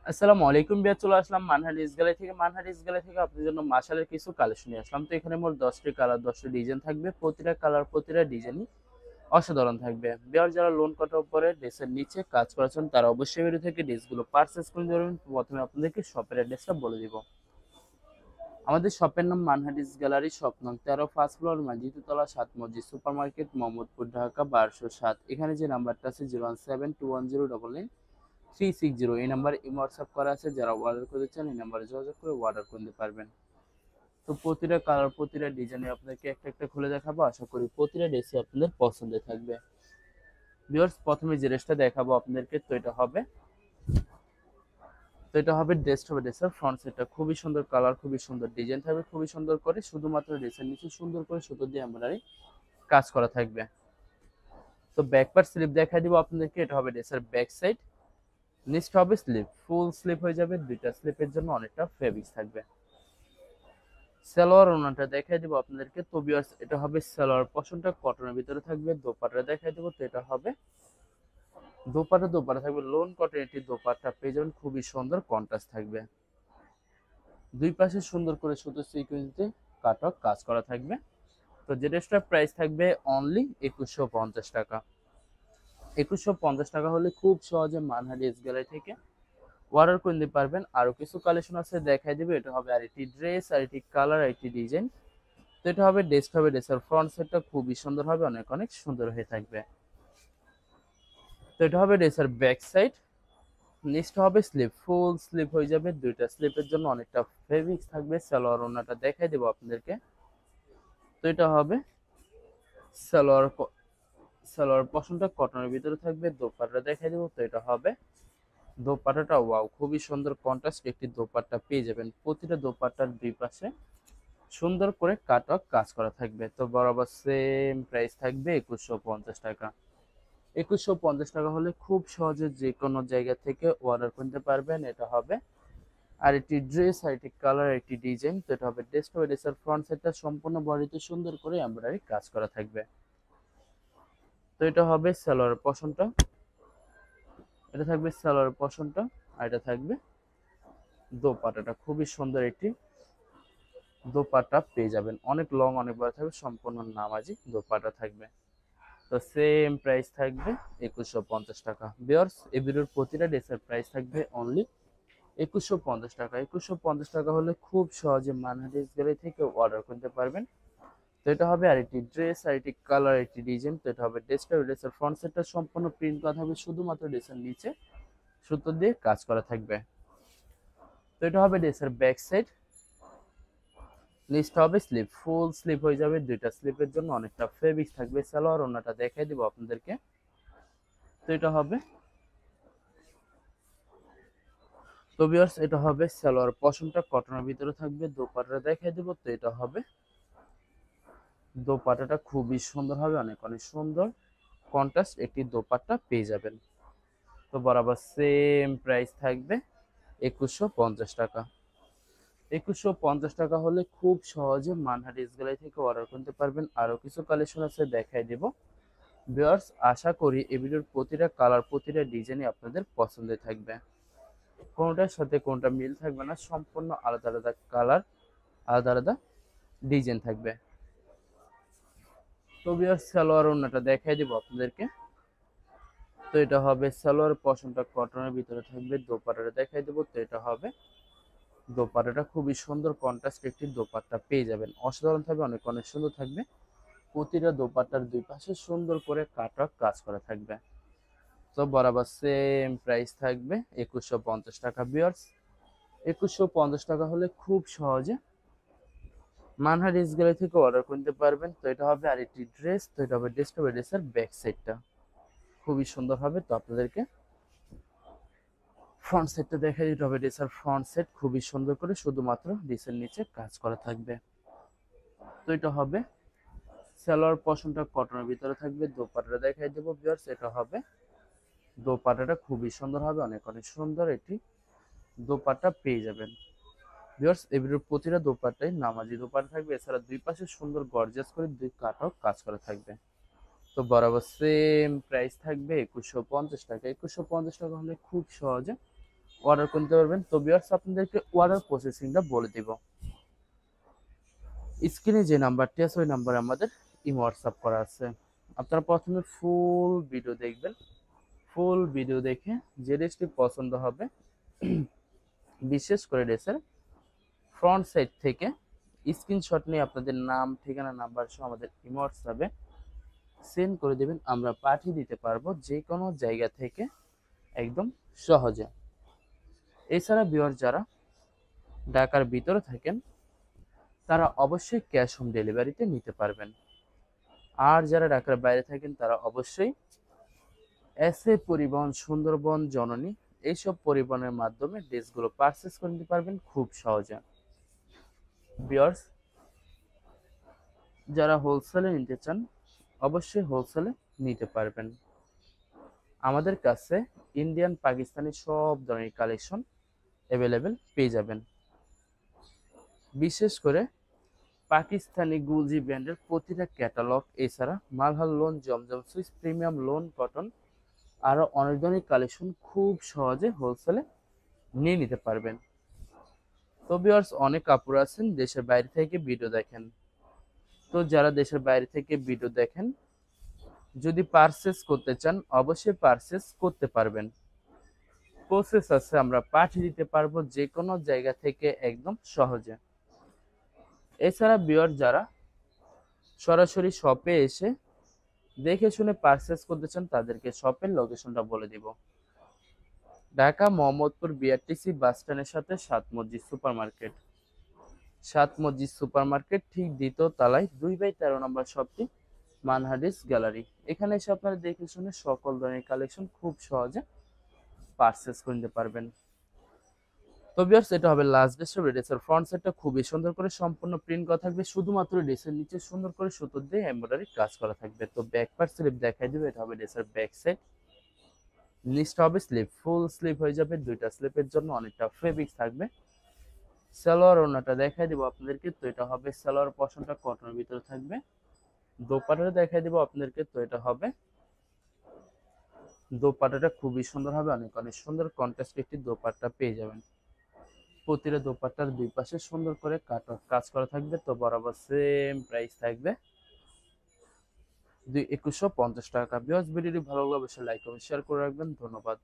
আসসালামু আলাইকুম বিয়া, চলে আসলাম মানহানিস গ্যালারি থেকে। মানহানিস গ্যালারি থেকে আপনাদের জন্য মাশালের কিছু কালেকশন নিয়ে আসলাম। তো এখানে মোট 10টি কালার, 10টি ডিজাইন থাকবে। প্রতিটা কালার, প্রতিটা ডিজাইনই অসাধারণ থাকবে। বিয়ার যারা লোন কটার উপরে ড্রেসের নিচে কাজ করেছেন তারা অবশ্যই ভিডিও থেকে ড্রেসগুলো পারচেজ করে ধরবেন। প্রথমে আপনাদেরকে শপের অ্যাড্রেসটা বলে দিব। আমাদের শপের নাম মানহানিস গ্যালারি, শপ নং 13, ফার্স্ট ফ্লোর, মসজিদতলা, 7 মসজিদ সুপার মার্কেট, মোহাম্মদপুর, ঢাকা 1207। এখানে যে নাম্বারটা আছে 017210999 360, এই নাম্বারে ইমো হোয়াটসঅ্যাপ করা আছে। যারা অর্ডার করতে চান এই নাম্বারে যোগাযোগ করে অর্ডার করতে পারবেন। তো প্রতিটা কালার, প্রতিটা ডিজাইনে আপনাদেরকে একটা একটা খুলে দেখাবো। আশা করি প্রতিটা ড্রেসই আপনাদের পছন্দের থাকবে। ভিউয়ার্স, প্রথমে যে ড্রেসটা দেখাবো আপনাদেরকে, তো এটা হবে ড্রেসের ফ্রন্ট সেটটা খুবই সুন্দর কালার, খুবই সুন্দর ডিজাইন থাকবে, খুবই সুন্দর করে শুধুমাত্র ড্রেসের নিচে সুন্দর করে সুতো দিয়ে এমব্রয়ডারি কাজ করা থাকবে। তো ব্যাক পার্ট স্লিপ দেখাই দিব আপনাদেরকে। এটা হবে ড্রেসের ব্যাক সাইড। নিচটা হবে স্লিপ, ফুল স্লিপ হয়ে যাবে। দুইটা স্লিপের জন্য অনেকটা ফেব্রিক্স থাকবে। সালোয়ার ওনাটা দেখাই দিব আপনাদেরকে। তো ভিউয়ার্স, এটা হবে সালোয়ার পশনটা কটনের ভিতরে থাকবে। দোপাট্টা দেখাই দিব। তো এটা হবে দোপাট্টা থাকবে লোন কটন। এটি দোপাট্টা পেয়ে যাবেন, খুবই সুন্দর কন্ট্রাস্ট থাকবে। দুই পাশে সুন্দর করে সুতো সিকোয়েন্সে কাটক কাজ করা থাকবে। তো যে ড্রেসটার প্রাইস থাকবে অনলি 2150 টাকা। 2150 টাকা হলে খুব সহজে মানহারি এস গ্যালারি থেকে অর্ডার করে নিতে পারবেন। আরো কিছু কালেকশন আছে, দেখাই দিবে। এটা হবে আরেকটি ড্রেস, আরেকটি কালার, আরেকটি ডিজাইন। তো এটা হবে ড্রেসের ফ্রন্ট সেটটা খুবই সুন্দর হবে, অনেক অনেক সুন্দর হয়ে থাকবে। তো এটা হবে ড্রেসের ব্যাক সাইড। নিচটা হবে স্লিপ, ফুল স্লিপ হয়ে যাবে। দুইটা স্লিপের জন্য অনেকটা ফেব্রিক্স থাকবে। সালোয়ার ওনাটা দেখাই দেবো আপনাদেরকে। তো এটা হবে সালোয়ার সালোয়ার পশনটা কটনের ভিতরে থাকবে। দোপাট্টা দেখাই দেবো। তো এটা হবে দোপাট্টাটা, ওয়াও, খুবই সুন্দর কন্ট্রাস্ট একটি দোপাট্টা পেয়ে যাবেন। প্রতিটা দোপাট্টার দুই পাশে সুন্দর করে কাটওয়ার্ক কাজ করা থাকবে। তো বরাবর সেম প্রাইস থাকবে 2150 টাকা। 2150 টাকা হলে খুব সহজে যে কোনো জায়গা থেকে অর্ডার করতে পারবেন। এটা হবে আর একটি ড্রেস, আর একটি কালার, একটি ডিজাইন। তো এটা হবে ড্রেসের ফ্রন্ট সাইডটা সম্পূর্ণ বডিতে সুন্দর করে এমব্রয়ডারি কাজ করা থাকবে। তো এটা হবে সালোয়ার পশনটা। এটা থাকবে সালোয়ার পশনটা। আর এটা থাকবে দোপাট্টাটা, খুবই সুন্দর একটি দোপাট্টা পেয়ে যাবেন। অনেক লং, অনেক বড় থাকবে, সম্পূর্ণ নামাজি দোপাট্টা থাকবে। তো সেম প্রাইস থাকবে 2150 টাকা। ভিউয়ার্স, এই ভিডিওর প্রতিটা ড্রেসের প্রাইস থাকবে অনলি 2150 টাকা। 2150 টাকা হলে খুব সহজে মানহা ড্রেস গ্যালারি থেকে অর্ডার করতে পারবেন। তো এটা হবে আরেকটি ড্রেস, আরেকটি কালার, একটি ডিজাইন। তো এটা হবে ড্রেসের ফ্রন্ট সেটটা সম্পূর্ণ প্রিন্ট করা থাকবে, শুধুমাত্র ড্রেসের নিচে সুতো দিয়ে কাজ করা থাকবে। তো এটা হবে ড্রেসের ব্যাক সাইড। নিচটা হবে স্লিপ, ফুল স্লিপ হয়ে যাবে। দুইটা স্লিপের জন্য অনেকটা ফেব্রিক্স থাকবে। সালোয়ার ওনাটা দেখাই দিব আপনাদেরকে। তো এটা হবে, তো ভিউয়ার্স, এটা হবে সালোয়ার পশমটা কটনের ভিতরে থাকবে। দোপাট্টা দেখাই দিব। তো এটা হবে দোপাট্টাটা, খুবই সুন্দর হবে, অনেক অনেক সুন্দর কন্ট্রাস্ট একটি দোপাট্টা পেয়ে যাবেন। তো বরাবর সেম প্রাইস থাকবে 2150 টাকা। 2150 টাকা হলে খুব সহজে মানহা ড্রেস গ্যালারি থেকে অর্ডার করতে পারবেন। আরো কিছু কালেকশন আছে, দেখাই দেব। ভিউয়ার্স, আশা করি এই ভিডিওর প্রতিটা কালার, প্রতিটা ডিজাইনই আপনাদের পছন্দের থাকবে। কোনটার সাথে কোনটা মিল থাকবে না, সম্পূর্ণ আলাদা আলাদা কালার, আলাদা আলাদা ডিজাইন থাকবে। তো ভিউয়ার্স, সালোয়ার ওড়নাটা দেখাই দিব আপনাদেরকে। তো এটা হবে সালোয়ার পশমটা কটনের ভিতরে থাকবে। দোপাট্টাটা দেখাই দেবো। তো এটা হবে দোপাট্টাটা, খুবই সুন্দর কন্ট্রাস্ট একটি দোপাট্টা পেয়ে যাবেন। অসাধারণ থাকবে, অনেক অনেক সুন্দর থাকবে। প্রতিটা দোপাট্টার দুই পাশে সুন্দর করে কাটওয়ার্ক কাজ করা থাকবে। তো বরাবর সেম প্রাইস থাকবে 2150 টাকা। ভিউয়ার্স, 2150 টাকা হলে খুব সহজে মানহা ড্রেস গ্যালারি থেকে অর্ডার করতে পারবেন। তো এটা হবে আরেকটি ড্রেস। তো এটা হবে ড্রেসের ব্যাক সাইডটা, খুবই সুন্দর হবে। তো আপনাদেরকে ফ্রন্ট সেটটা দেখাই দিতে হবে। ড্রেসের ফ্রন্ট সেট খুবই সুন্দর করে শুধুমাত্র ড্রেসের নিচে কাজ করা থাকবে। তো এটা হবে সালোয়ার পশমটা কটনের ভিতরে থাকবে। দোপাট্টাটা দেখাই দেবো। ভিউয়ার্স, এটা হবে দোপাট্টাটা, খুবই সুন্দর হবে, অনেক অনেক সুন্দর এটি দোপাট্টা পেয়ে যাবেন। ভিউয়ার্স, এই ভিডিওর প্রতিটা দোপাট্টাই নামাজি দোপাট্টা থাকবে। এছাড়া দুই পাশে সুন্দর গর্জিয়াস করে দুই কাটও কাজ করা থাকবে। তো বরাবর সেম প্রাইস থাকবে 2150 টাকা। 2150 টাকা হলে খুব সহজে অর্ডার করতে পারবেন। তো ভিউয়ার্স আপনাদেরকে অর্ডার প্রসেসিংটা বলে দিব। স্ক্রিনে যে নাম্বারটি আছে ওই নাম্বারে আমাদের ইমো হোয়াটসঅ্যাপ করা আছে। আপনারা প্রথমে ফুল ভিডিও দেখবেন। ফুল ভিডিও দেখে যে ড্রেসটি পছন্দ হবে, বিশেষ করে ড্রেসের ফ্রন্ট সাইড থেকে স্ক্রিনশট নিয়ে আপনাদের নাম, ঠিকানা, নাম্বার সহ আমাদের ইমো হোয়াটসঅ্যাপে সেন্ড করে দেবেন। আমরা পাঠিয়ে দিতে পারবো যে কোনো জায়গা থেকে একদম সহজে। এছাড়া ভিউয়ার যারা ঢাকার ভিতরে থাকেন তারা অবশ্যই ক্যাশ হোম ডেলিভারিতে নিতে পারবেন। আর যারা ঢাকার বাইরে থাকেন তারা অবশ্যই এসএ পরিবহন, সুন্দরবন, জননী এইসব পরিবহনের মাধ্যমে ড্রেসগুলো পারচেস করে নিতে পারবেন খুব সহজে। ভিউয়ার্স যারা হোলসেলে নিতে চান অবশ্যই হোলসেলে নিতে পারবেন। আমাদের কাছে ইন্ডিয়ান, পাকিস্তানি সব ধরনের কালেকশন অ্যাভেলেবেল পেয়ে যাবেন। বিশেষ করে পাকিস্তানি গুলজি ব্র্যান্ডের প্রতিটা ক্যাটালগ, এছাড়া মালহার লোন, জমজম সুইস, প্রিমিয়াম লোন, কটন আরও অনেক ধরনের কালেকশন খুব সহজে হোলসেলে নিয়ে নিতে পারবেন। তো ভিউয়ার্স অনেক কাপড় আছেন দেশের বাইরে থেকে ভিডিও দেখেন। তো যারা দেশের বাইরে থেকে ভিডিও দেখেন যদি পারচেস করতে চান অবশ্যই পারচেস করতে পারবেন। প্রসেস আছে, আমরা পাঠিয়ে দিতে পারবো যে কোনো জায়গা থেকে একদম সহজে। এছাড়া ভিউয়ার যারা সরাসরি শপে এসে দেখে শুনে পারচেস করতে চান তাদেরকে শপের লোকেশনটা বলে দিব। ঢাকা মোহাম্মদপুর বিআরটিসি বাস স্ট্যান্ডের সাথে সাত মসজিদ সুপার মার্কেট। সাত মসজিদ সুপার মার্কেট ঠিক দ্বিতীয় তলায় 2/13 নম্বর শপটি মানহাডিস গ্যালারি। এখানে এসে আপনারা দেখে শুনে সকল ধরনের কালেকশন খুব সহজে পারচেস করে নিতে পারবেন। তো ভিউয়ার্স এটা হবে লাস্ট ড্রেস। ড্রেসের ফ্রন্ট সাইডটা খুবই সুন্দর করে সম্পূর্ণ প্রিন্ট করা থাকবে, শুধুমাত্র ড্রেসের নিচে সুন্দর করে সুতো দিয়ে এমব্রয়ডারি কাজ করা থাকবে। তো ব্যাক পার্ট স্লিপ দেখাই দিবে, এটা হবে ড্রেসের ব্যাক সাইড। নিচটা হবে স্লিপ, ফুল স্লিপ হয়ে যাবে, দুইটা স্লিপের জন্য অনেকটা ফেব্রিক থাকবে। সালোয়ার ওড়নাটা দেখাই দিব আপনাদেরকে। তো এটা হবে সালোয়ার পশনটা কটনের ভিতরে থাকবে। দোপাট্টাটা দেখাই দিব আপনাদেরকে। তো এটা হবে দোপাট্টাটা খুবই সুন্দর হবে, অনেক অনেক সুন্দর কন্ট্রাস্ট একটি দোপাট্টা পেয়ে যাবেন। প্রতিটা দোপাট্টার দুই পাশে সুন্দর করে কাজ করা থাকবে। তো বরাবর সেম প্রাইস থাকবে 2150 টাকা। ভিউয়ার্স ভিডিওটি ভালো লাগলে অবশ্যই লাইক এবং শেয়ার করে রাখবেন। ধন্যবাদ।